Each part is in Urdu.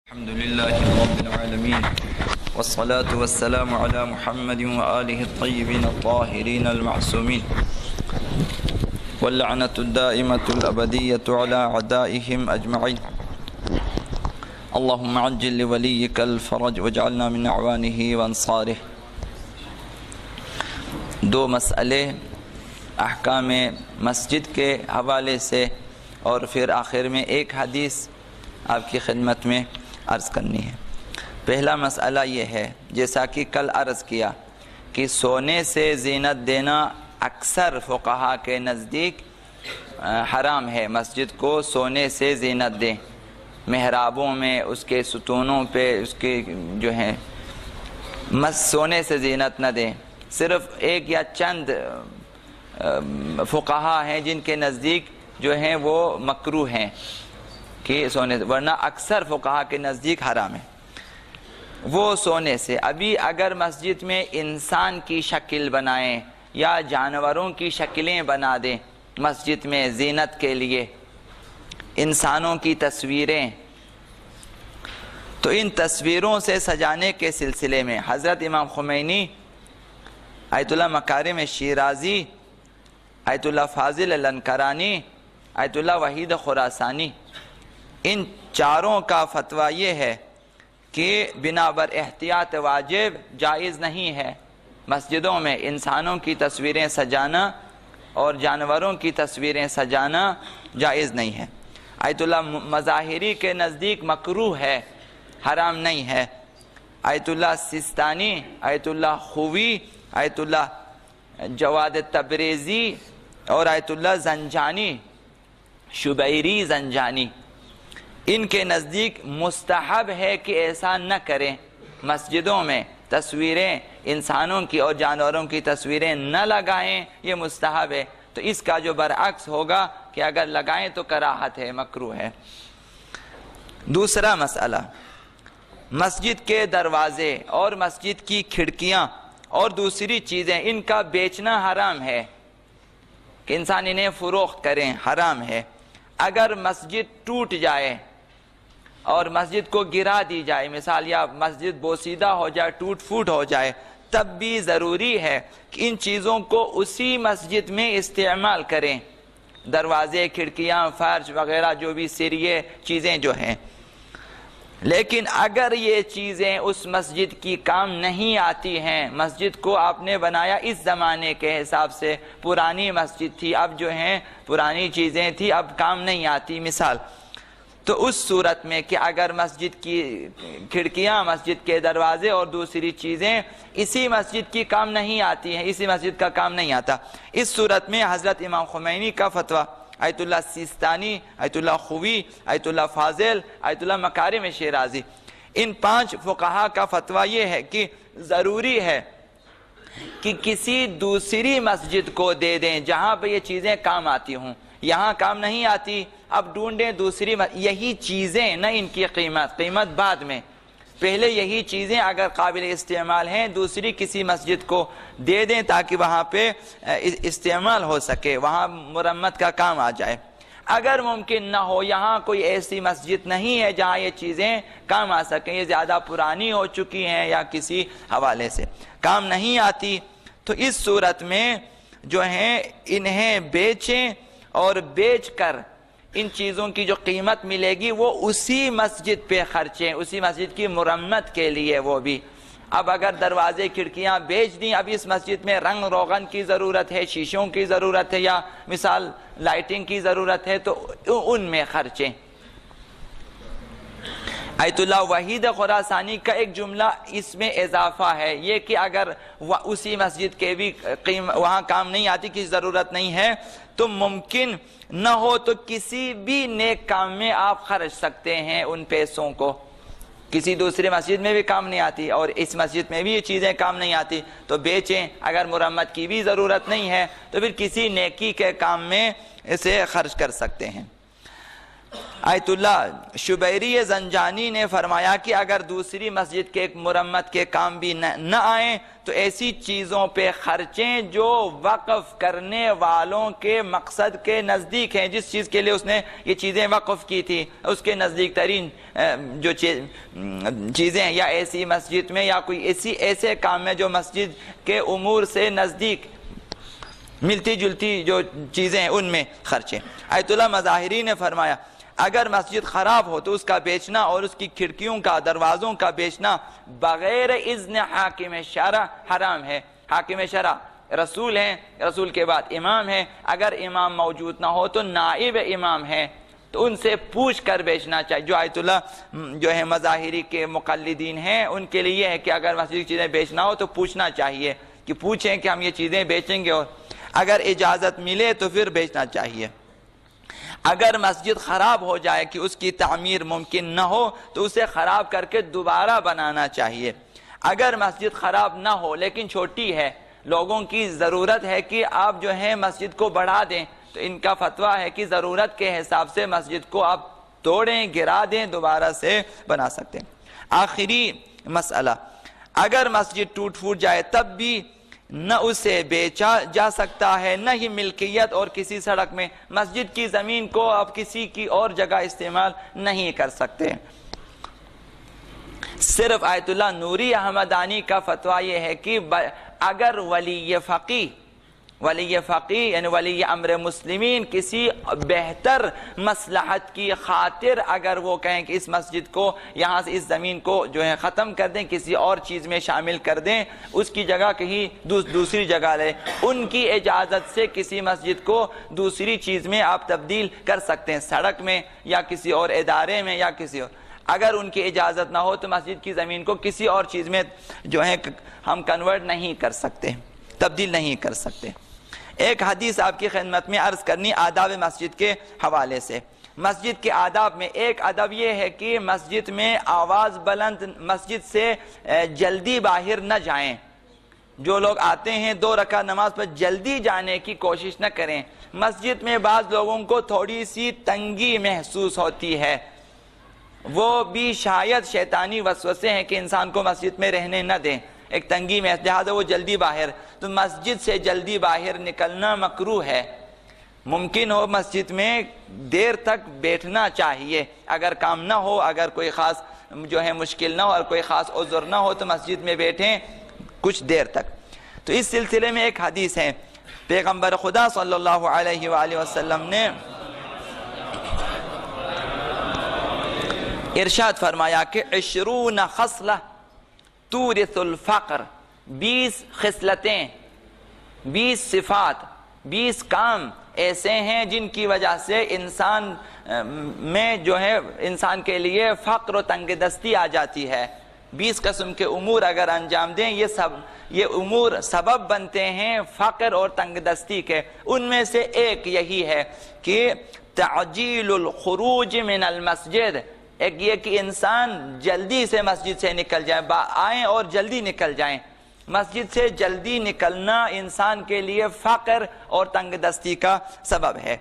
الحمد لله رب العالمين والصلاة والسلام على محمد وآله الطيبين الطاهرين المعصومين واللعنة الدائمة الأبدية على أعدائهم أجمعين اللهم عجل لوليك الفرج واجعلنا من أعوانه وأنصاره. دو مسئلے احکام مسجد کے حوالے سے اور پھر آخر میں ایک حدیث آپ کی خدمت میں عرض کرنی ہے. پہلا مسئلہ یہ ہے، جیسا کہ کل عرض کیا کہ سونے سے زینت دینا اکثر فقہا کے نزدیک حرام ہے. مسجد کو سونے سے زینت دیں، محرابوں میں، اس کے ستونوں پہ اس کے جو ہیں سونے سے زینت نہ دیں. صرف ایک یا چند فقہا ہیں جن کے نزدیک جو ہیں وہ مکروہ ہیں کہ سونے سے، ورنہ اکثر فقہا کے نزدیک حرام ہے وہ سونے سے. ابھی اگر مسجد میں انسان کی شکل بنائیں یا جانوروں کی شکلیں بنا دیں مسجد میں زینت کے لیے، انسانوں کی تصویریں، تو ان تصویروں سے سجانے کے سلسلے میں حضرت امام خمینی، آیت اللہ مکارم شیرازی، آیت اللہ فاضل الانکرانی، آیت اللہ وحید خراسانی، ان چاروں کا فتویٰ یہ ہے کہ بنا بر احتیاط واجب جائز نہیں ہے مسجدوں میں انسانوں کی تصویریں سجانا اور جانوروں کی تصویریں سجانا جائز نہیں ہے. آیت اللہ مظاہری کے نزدیک مکروہ ہے، حرام نہیں ہے. آیت اللہ سستانی، آیت اللہ خوی، آیت اللہ جواد تبریزی اور آیت اللہ زنجانی، شبیری زنجانی، ان کے نزدیک مستحب ہے کہ ایسا نہ کریں، مسجدوں میں تصویریں انسانوں کی اور جانوروں کی تصویریں نہ لگائیں، یہ مستحب ہے. تو اس کا جو برعکس ہوگا کہ اگر لگائیں تو کراہت ہے، مکروہ ہے. دوسرا مسئلہ، مسجد کے دروازے اور مسجد کی کھڑکیاں اور دوسری چیزیں ان کا بیچنا حرام ہے کہ انسان انہیں فروخت کریں، حرام ہے. اگر مسجد ٹوٹ جائے اور مسجد کو گرا دی جائے، مثال یا مسجد بوسیدہ ہو جائے، ٹوٹ پھوٹ ہو جائے، تب بھی ضروری ہے کہ ان چیزوں کو اسی مسجد میں استعمال کریں، دروازے، کھڑکیاں، فرش وغیرہ جو بھی سریے چیزیں جو ہیں. لیکن اگر یہ چیزیں اس مسجد کی کام نہیں آتی ہیں، مسجد کو آپ نے بنایا اس زمانے کے حساب سے، پرانی مسجد تھی، اب جو ہیں پرانی چیزیں تھی، اب کام نہیں آتی مثال، تو اس صورت میں کہ اگر مسجد کی کھڑکیاں، مسجد کے دروازے اور دوسری چیزیں اسی مسجد کی کام نہیں آتی ہیں، اسی مسجد کا کام نہیں آتا، اس صورت میں حضرت امام خمینی کا فتویٰ، آیت اللہ سیستانی، آیت اللہ خوی، آیت اللہ فاضل، آیت اللہ مکارم شیرازی، ان 5 فقہا کا فتویٰ یہ ہے کہ ضروری ہے کہ کسی دوسری مسجد کو دے دیں جہاں پہ یہ چیزیں کام آتی ہوں. یہاں کام نہیں آتی، اب ڈھونڈیں دوسری یہی چیزیں، نہ ان کی قیمت بعد میں، پہلے یہی چیزیں اگر قابل استعمال ہیں دوسری کسی مسجد کو دے دیں تاکہ وہاں پہ استعمال ہو سکے، وہاں مرمت کا کام آ جائے. اگر ممکن نہ ہو، یہاں کوئی ایسی مسجد نہیں ہے جہاں یہ چیزیں کام آ سکیں، یہ زیادہ پرانی ہو چکی ہیں یا کسی حوالے سے کام نہیں آتی، تو اس صورت میں جو ہیں انہیں بیچیں اور بیچ کر ان چیزوں کی جو قیمت ملے گی وہ اسی مسجد پہ خرچیں، اسی مسجد کی مرمت کے لیے وہ بھی. اب اگر دروازے کھڑکیاں بیچ دیں، اب اس مسجد میں رنگ روغن کی ضرورت ہے، شیشوں کی ضرورت ہے یا مثال لائٹنگ کی ضرورت ہے تو ان میں خرچیں. آیت اللہ وحید خراسانی کا ایک جملہ اس میں اضافہ ہے، یہ کہ اگر اسی مسجد کے بھی وہاں کام نہیں آتی، کسی ضرورت نہیں ہے، تو ممکن نہ ہو تو کسی بھی نیک کام میں آپ خرچ سکتے ہیں ان پیسوں کو. کسی دوسرے مسجد میں بھی کام نہیں آتی اور اس مسجد میں بھی یہ چیزیں کام نہیں آتی تو بیچیں. اگر مرمت کی بھی ضرورت نہیں ہے تو پھر کسی نیکی کے کام میں اسے خرچ کر سکتے ہیں. آیت اللہ شبیری زنجانی نے فرمایا کہ اگر دوسری مسجد کے ایک مرمت کے کام بھی نہ آئیں تو ایسی چیزوں پہ خرچیں جو وقف کرنے والوں کے مقصد کے نزدیک ہیں، جس چیز کے لیے اس نے یہ چیزیں وقف کی تھی اس کے نزدیک ترین جو چیزیں ہیں، یا ایسی مسجد میں یا کوئی ایسے کام میں جو مسجد کے امور سے نزدیک ملتی جلتی جو چیزیں ہیں ان میں خرچیں۔ آیت اللہ مظاہری نے فرمایا اگر مسجد خراب ہو تو اس کا بیچنا اور اس کی کھڑکیوں کا دروازوں کا بیچنا بغیر اذن حاکم شرع حرام ہے۔ حاکم شرع رسول ہیں، رسول کے بعد امام ہیں، اگر امام موجود نہ ہو تو نائب امام ہیں، تو ان سے پوچھ کر بیچنا چاہیے۔ جو آیت اللہ جو ہے مظاہری کے مقلدین ہیں ان کے لیے یہ ہے کہ اگر مسجد کی چیزیں بیچنا ہو تو پوچھنا چاہیے، کہ پوچھیں کہ ہم یہ چیزیں بیچیں گے، اور اگر اجازت ملے تو پھر بیچنا چاہیے۔ اگر مسجد خراب ہو جائے کہ اس کی تعمیر ممکن نہ ہو تو اسے خراب کر کے دوبارہ بنانا چاہیے۔ اگر مسجد خراب نہ ہو لیکن چھوٹی ہے، لوگوں کی ضرورت ہے کہ آپ جو ہے مسجد کو بڑھا دیں، تو ان کا فتویٰ ہے کہ ضرورت کے حساب سے مسجد کو آپ توڑیں، گرا دیں، دوبارہ سے بنا سکتے ہیں۔ آخری مسئلہ، اگر مسجد ٹوٹ پھوٹ جائے تب بھی نہ اسے بیچا جا سکتا ہے نہ ہی ملکیت اور کسی سڑک میں، مسجد کی زمین کو آپ کسی کی اور جگہ استعمال نہیں کر سکتے۔ صرف آیت اللہ نوری احمدانی کا فتویٰ یہ ہے کہ اگر ولی فقیہ یعنی ولی امر مسلمین کسی بہتر مصلحت کی خاطر اگر وہ کہیں کہ اس مسجد کو یہاں سے اس زمین کو جو ہے ختم کر دیں، کسی اور چیز میں شامل کر دیں، اس کی جگہ کہیں دوسری جگہ لیں، ان کی اجازت سے کسی مسجد کو دوسری چیز میں آپ تبدیل کر سکتے ہیں، سڑک میں یا کسی اور ادارے میں یا کسی اور۔ اگر ان کی اجازت نہ ہو تو مسجد کی زمین کو کسی اور چیز میں جو ہے ہم کنورٹ نہیں کر سکتے، تبدیل نہیں کر سکتے۔ ایک حدیث آپ کی خدمت میں عرض کرنی آداب مسجد کے حوالے سے۔ مسجد کے آداب میں ایک ادب یہ ہے کہ مسجد میں آواز بلند، مسجد سے جلدی باہر نہ جائیں۔ جو لوگ آتے ہیں 2 رکعت نماز پر جلدی جانے کی کوشش نہ کریں۔ مسجد میں بعض لوگوں کو تھوڑی سی تنگی محسوس ہوتی ہے، وہ بھی شاید شیطانی وسوسے ہیں کہ انسان کو مسجد میں رہنے نہ دیں، ایک تنگی میں، لہذا وہ جلدی باہر، تو مسجد سے جلدی باہر نکلنا مکروہ ہے۔ ممکن ہو مسجد میں دیر تک بیٹھنا چاہیے، اگر کام نہ ہو، اگر کوئی خاص جو ہے مشکل نہ ہو اور کوئی خاص عذر نہ ہو تو مسجد میں بیٹھیں کچھ دیر تک۔ تو اس سلسلے میں ایک حدیث ہے، پیغمبر خدا صلی اللہ علیہ وآلہ وسلم نے ارشاد فرمایا کہ 20 خصلہ تورث الفقر، 20 خصلتیں، 20 صفات، 20 کام ایسے ہیں جن کی وجہ سے انسان میں جو ہے انسان کے لیے فقر و تنگ دستی آ جاتی ہے۔ 20 قسم کے امور اگر انجام دیں، یہ امور سبب بنتے ہیں فقر اور تنگ دستی کے۔ ان میں سے ایک یہی ہے کہ تعجیل الخروج من المسجد، ایک یہ کہ انسان جلدی سے مسجد سے نکل جائیں، آئیں اور جلدی نکل جائیں۔ مسجد سے جلدی نکلنا انسان کے لیے فقر اور تنگ دستی کا سبب ہے۔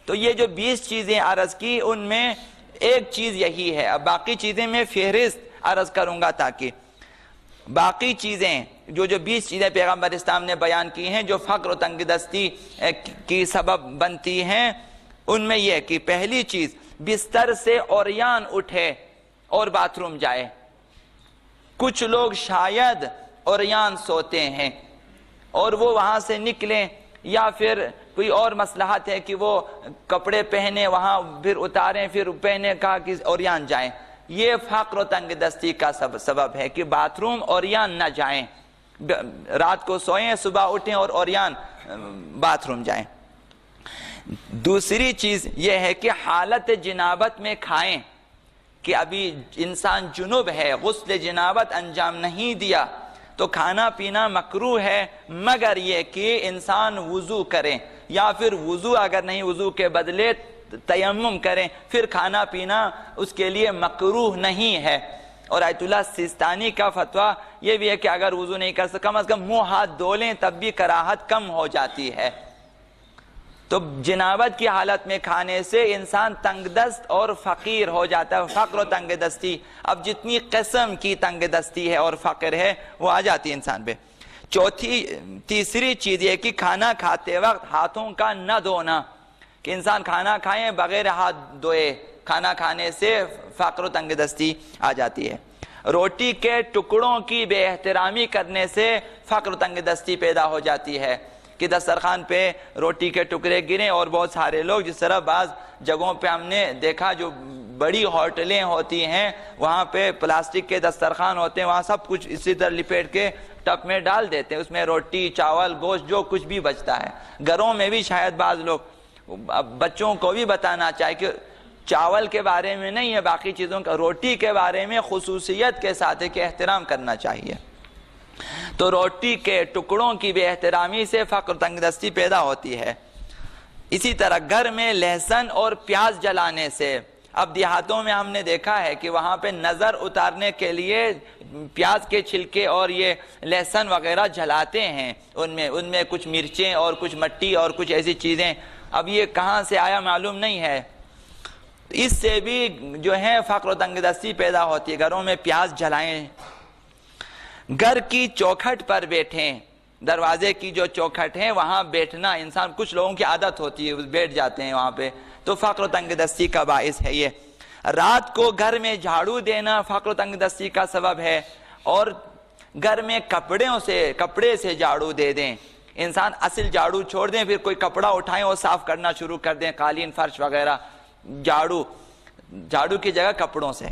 تو یہ جو 20 چیزیں عرض کی ان میں ایک چیز یہی ہے۔ اب باقی چیزیں میں فہرست عرض کروں گا تاکہ باقی چیزیں جو 20 چیزیں پیغمبر اسلام نے بیان کی ہیں جو فقر و تنگ دستی کی سبب بنتی ہیں، ان میں یہ کہ پہلی چیز بستر سے عریان اٹھے اور باتھ روم جائے۔ کچھ لوگ شاید عریان سوتے ہیں اور وہ وہاں سے نکلیں، یا پھر کوئی اور مصلحت ہے کہ وہ کپڑے پہنے وہاں پھر اتاریں پھر پہنے کہا کہ عریان جائیں۔ یہ فقر و تنگ دستی کا سبب ہے کہ باتھ روم عریان نہ جائیں، رات کو سوئیں صبح اٹھیں اور عریان باتھ روم جائیں۔ دوسری چیز یہ ہے کہ حالت جنابت میں کھائیں، کہ ابھی انسان جنب ہے، غسل جنابت انجام نہیں دیا تو کھانا پینا مکروہ ہے، مگر یہ کہ انسان وضو کریں، یا پھر وضو اگر نہیں وضو کے بدلے تیمم کریں، پھر کھانا پینا اس کے لیے مکروہ نہیں ہے۔ اور آیت اللہ سیستانی کا فتویٰ یہ بھی ہے کہ اگر وضو نہیں کر سکتا کم از کم منہ ہاتھ دھو لیں، تب بھی کراہت کم ہو جاتی ہے۔ تو جنابت کی حالت میں کھانے سے انسان تنگ دست اور فقیر ہو جاتا ہے، فقر و تنگ دستی، اب جتنی قسم کی تنگ دستی ہے اور فقر ہے وہ آ جاتی ہے انسان پہ۔ تیسری چیز یہ کہ کھانا کھاتے وقت ہاتھوں کا نہ دھونا، کہ انسان کھانا کھائیں بغیر ہاتھ دھوئے، کھانا کھانے سے فقر و تنگ دستی آ جاتی ہے۔ روٹی کے ٹکڑوں کی بے احترامی کرنے سے فقر و تنگ دستی پیدا ہو جاتی ہے، کہ دسترخوان پہ روٹی کے ٹکڑے گریں، اور بہت سارے لوگ جس طرح بعض جگہوں پہ ہم نے دیکھا جو بڑی ہوٹلیں ہوتی ہیں وہاں پہ پلاسٹک کے دسترخوان ہوتے ہیں، وہاں سب کچھ اسی طرح لپیٹ کے ٹپ میں ڈال دیتے ہیں، اس میں روٹی چاول گوشت جو کچھ بھی بچتا ہے۔ گھروں میں بھی شاید بعض لوگ، بچوں کو بھی بتانا چاہیے کہ چاول کے بارے میں نہیں ہے، باقی چیزوں کا، روٹی کے بارے میں خصوصیت کے ساتھ ہے کہ احترام کرنا چاہیے۔ تو روٹی کے ٹکڑوں کی بے احترامی سے فقر تنگ دستی پیدا ہوتی ہے۔ اسی طرح گھر میں لہسن اور پیاز جلانے سے، اب دیہاتوں میں ہم نے دیکھا ہے کہ وہاں پہ نظر اتارنے کے لیے پیاز کے چھلکے اور یہ لہسن وغیرہ جلاتے ہیں، ان میں کچھ مرچیں اور کچھ مٹی اور کچھ ایسی چیزیں، اب یہ کہاں سے آیا معلوم نہیں ہے۔ اس سے بھی جو ہے فقر و تنگ دستی پیدا ہوتی ہے۔ گھروں میں پیاز جلائیں، گھر کی چوکھٹ پر بیٹھیں، دروازے کی جو چوکھٹ ہے وہاں بیٹھنا، انسان کچھ لوگوں کی عادت ہوتی ہے بیٹھ جاتے ہیں وہاں پہ، تو فقر و تنگ دستی کا باعث ہے یہ۔ رات کو گھر میں جھاڑو دینا فقر و تنگ دستی کا سبب ہے، اور گھر میں کپڑے سے جھاڑو دے دیں، انسان اصل جھاڑو چھوڑ دیں، پھر کوئی کپڑا اٹھائیں اور صاف کرنا شروع کر دیں، قالین فرش وغیرہ، جھاڑو کی جگہ کپڑوں سے۔